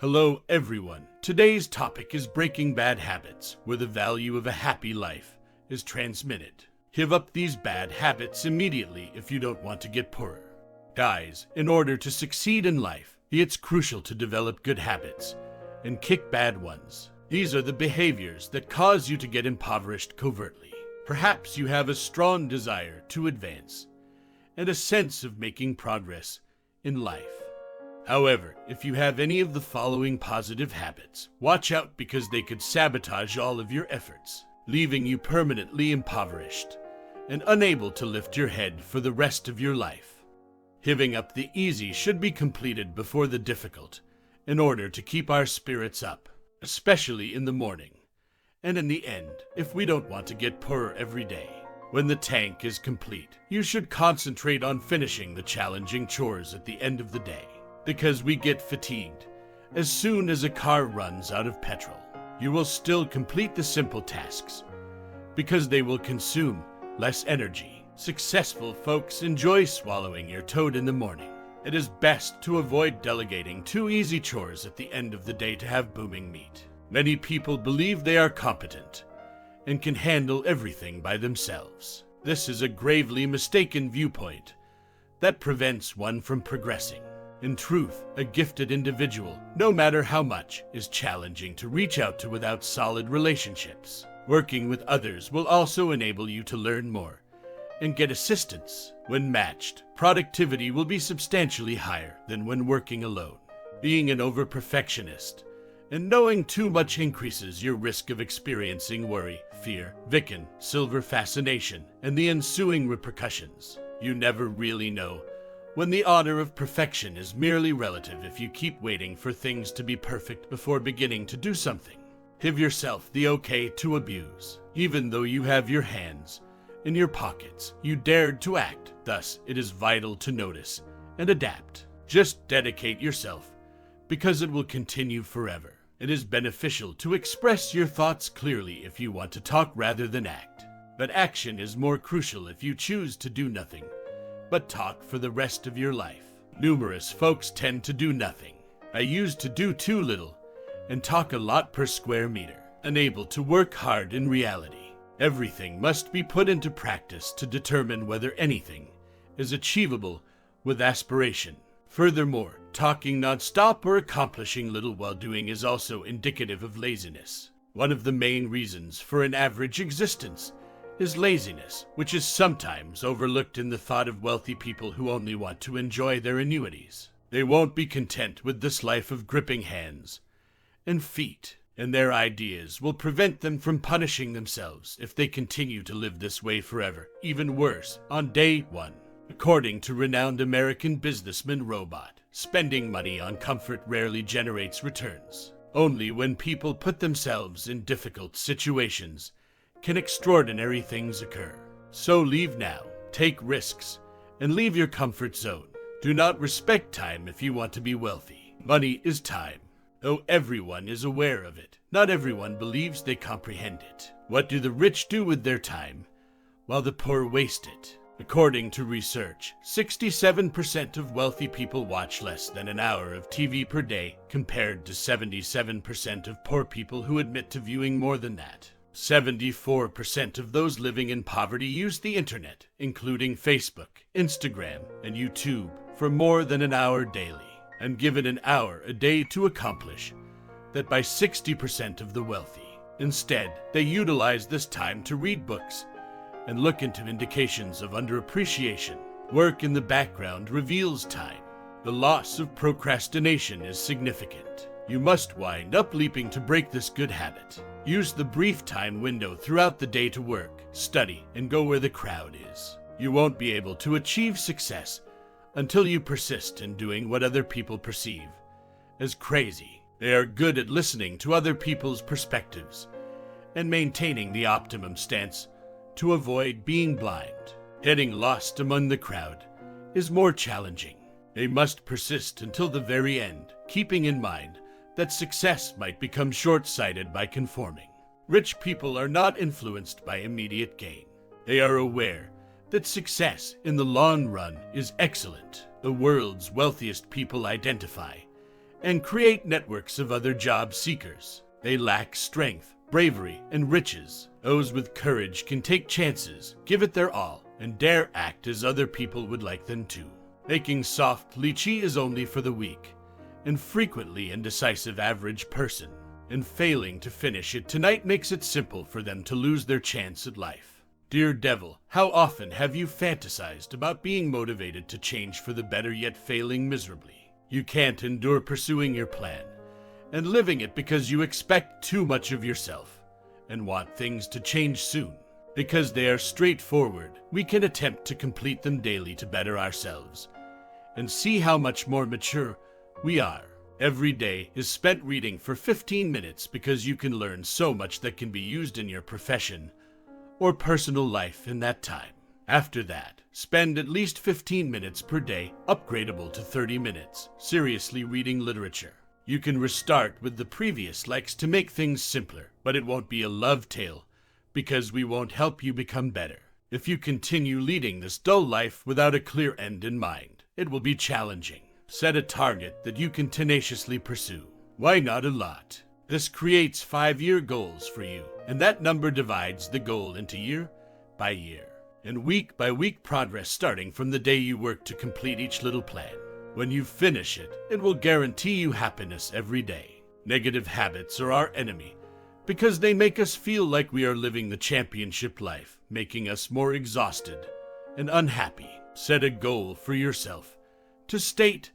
Hello everyone. Today's topic is breaking bad habits, where the value of a happy life is transmitted. Give up these bad habits immediately if you don't want to get poorer. Guys, in order to succeed in life, it's crucial to develop good habits and kick bad ones. These are the behaviors that cause you to get impoverished covertly. Perhaps you have a strong desire to advance and a sense of making progress in life. However, if you have any of the following positive habits, watch out because they could sabotage all of your efforts, leaving you permanently impoverished and unable to lift your head for the rest of your life. Giving up the easy should be completed before the difficult in order to keep our spirits up, especially in the morning and in the end, if we don't want to get poorer every day. When the tank is complete, you should concentrate on finishing the challenging chores at the end of the day, because we get fatigued as soon as a car runs out of petrol. You will still complete the simple tasks because they will consume less energy. Successful folks enjoy swallowing your toad in the morning. It is best to avoid delegating too easy chores at the end of the day to have booming meat. Many people believe they are competent and can handle everything by themselves. This is a gravely mistaken viewpoint that prevents one from progressing. In truth, a gifted individual, no matter how much, is challenging to reach out to without solid relationships. Working with others will also enable you to learn more and get assistance. When matched, productivity will be substantially higher than when working alone. Being an over-perfectionist and knowing too much increases your risk of experiencing worry, fear, Wiccan, silver fascination, and the ensuing repercussions. You never really know when the honor of perfection is merely relative if you keep waiting for things to be perfect before beginning to do something. Give yourself the okay to abuse. Even though you have your hands in your pockets, you dared to act. Thus, it is vital to notice and adapt. Just dedicate yourself because it will continue forever. It is beneficial to express your thoughts clearly if you want to talk rather than act. But action is more crucial if you choose to do nothing but talk for the rest of your life. Numerous folks tend to do nothing. I used to do too little and talk a lot per square meter, unable to work hard in reality. Everything must be put into practice to determine whether anything is achievable with aspiration. Furthermore, talking non-stop or accomplishing little while doing is also indicative of laziness. One of the main reasons for an average existence is laziness, which is sometimes overlooked in the thought of wealthy people who only want to enjoy their annuities. They won't be content with this life of gripping hands and feet, and their ideas will prevent them from punishing themselves if they continue to live this way forever. Even worse, on day one. According to renowned American businessman Robot, spending money on comfort rarely generates returns. Only when people put themselves in difficult situations can extraordinary things occur. So leave now, take risks, and leave your comfort zone. Do not respect time if you want to be wealthy. Money is time. Though everyone is aware of it, not everyone believes they comprehend it. What do the rich do with their time, while the poor waste it? According to research, 67% of wealthy people watch less than an hour of TV per day, compared to 77% of poor people who admit to viewing more than that. 74% of those living in poverty use the internet, including Facebook, Instagram, and YouTube, for more than an hour daily, and given an hour a day to accomplish that by 60% of the wealthy. Instead, they utilize this time to read books and look into indications of underappreciation. Work in the background reveals time. The loss of procrastination is significant. You must wind up leaping to break this good habit. Use the brief time window throughout the day to work, study, and go where the crowd is. You won't be able to achieve success until you persist in doing what other people perceive as crazy. They are good at listening to other people's perspectives and maintaining the optimum stance to avoid being blind. Getting lost among the crowd is more challenging. They must persist until the very end, keeping in mind that success might become short-sighted by conforming. Rich people are not influenced by immediate gain. They are aware that success in the long run is excellent. The world's wealthiest people identify and create networks of other job seekers. They lack strength, bravery, and riches. Those with courage can take chances, give it their all, and dare act as other people would like them to. Making soft lychee is only for the weak, and frequently indecisive average person. And failing to finish it tonight makes it simple for them to lose their chance at life. Dear devil, how often have you fantasized about being motivated to change for the better yet failing miserably? You can't endure pursuing your plan and living it because you expect too much of yourself and want things to change soon. Because they are straightforward, we can attempt to complete them daily to better ourselves and see how much more mature we are. Every day is spent reading for 15 minutes because you can learn so much that can be used in your profession or personal life in that time. After that, spend at least 15 minutes per day, upgradable to 30 minutes, seriously reading literature. You can restart with the previous likes to make things simpler, but it won't be a love tale because we won't help you become better. If you continue leading this dull life without a clear end in mind, it will be challenging. Set a target that you can tenaciously pursue. Why not a lot? This creates 5-year goals for you, and that number divides the goal into year by year and week by week progress starting from the day you work to complete each little plan. When you finish it, it will guarantee you happiness every day. Negative habits are our enemy because they make us feel like we are living the championship life, making us more exhausted and unhappy. Set a goal for yourself to state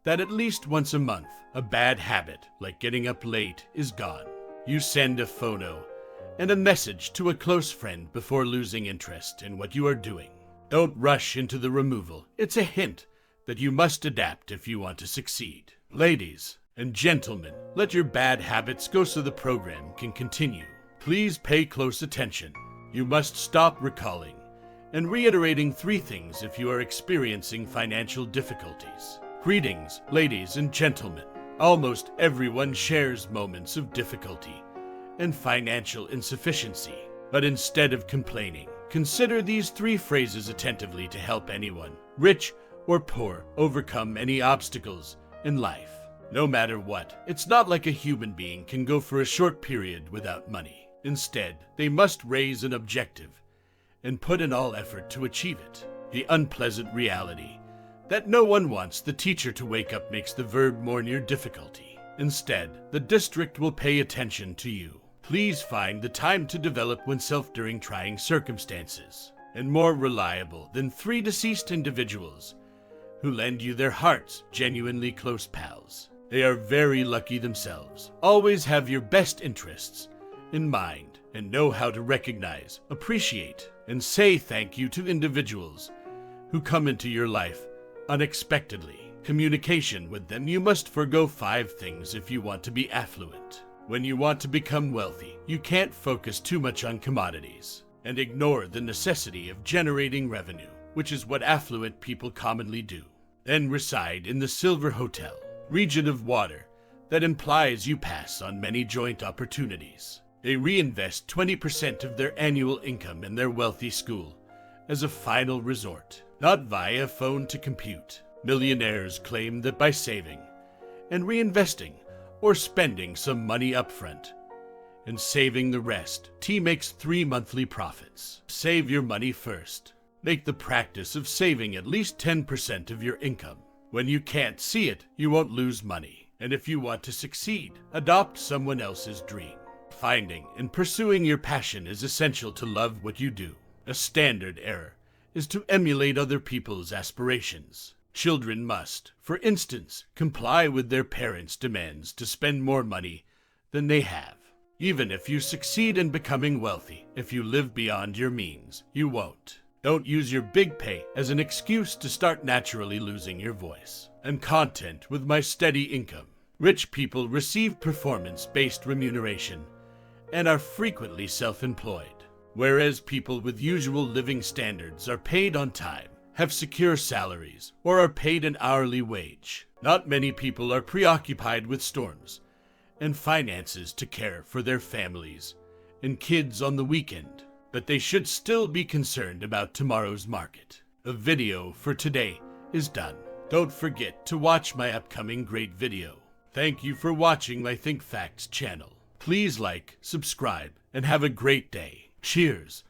that at least once a month, a bad habit, like getting up late, is gone. You send a photo and a message to a close friend before losing interest in what you are doing. Don't rush into the removal. It's a hint that you must adapt if you want to succeed. Ladies and gentlemen, let your bad habits go so the program can continue. Please pay close attention. You must stop recalling and reiterating 3 things if you are experiencing financial difficulties. Greetings, ladies and gentlemen. Almost everyone shares moments of difficulty and financial insufficiency. But instead of complaining, consider these 3 phrases attentively to help anyone, rich or poor, overcome any obstacles in life. No matter what, it's not like a human being can go for a short period without money. Instead, they must raise an objective and put in all effort to achieve it. The unpleasant reality that no one wants the teacher to wake up makes the verb more near difficulty. Instead, the district will pay attention to you. Please find the time to develop oneself during trying circumstances, and more reliable than 3 deceased individuals who lend you their hearts, genuinely close pals. They are very lucky themselves, always have your best interests in mind, and know how to recognize, appreciate, and say thank you to individuals who come into your life unexpectedly. Communication with them. You must forgo 5 things if you want to be affluent. When you want to become wealthy, you can't focus too much on commodities and ignore the necessity of generating revenue, which is what affluent people commonly do. Then reside in the Silver Hotel, region of water that implies you pass on many joint opportunities. They reinvest 20% of their annual income in their wealthy school as a final resort, not via phone to compute. Millionaires claim that by saving and reinvesting or spending some money upfront and saving the rest, T makes 3 monthly profits. Save your money first. Make the practice of saving at least 10% of your income. When you can't see it, you won't lose money. And if you want to succeed, adopt someone else's dream. Finding and pursuing your passion is essential to love what you do. A standard error is to emulate other people's aspirations. Children must, for instance, comply with their parents' demands to spend more money than they have. Even if you succeed in becoming wealthy, if you live beyond your means, you won't. Don't use your big pay as an excuse to start naturally losing your voice. I'm content with my steady income. Rich people receive performance-based remuneration and are frequently self-employed, whereas people with usual living standards are paid on time, have secure salaries, or are paid an hourly wage. Not many people are preoccupied with storms and finances to care for their families and kids on the weekend, but they should still be concerned about tomorrow's market. The video for today is done. Don't forget to watch my upcoming great video. Thank you for watching my Think Facts channel. Please like, subscribe, and have a great day. Cheers!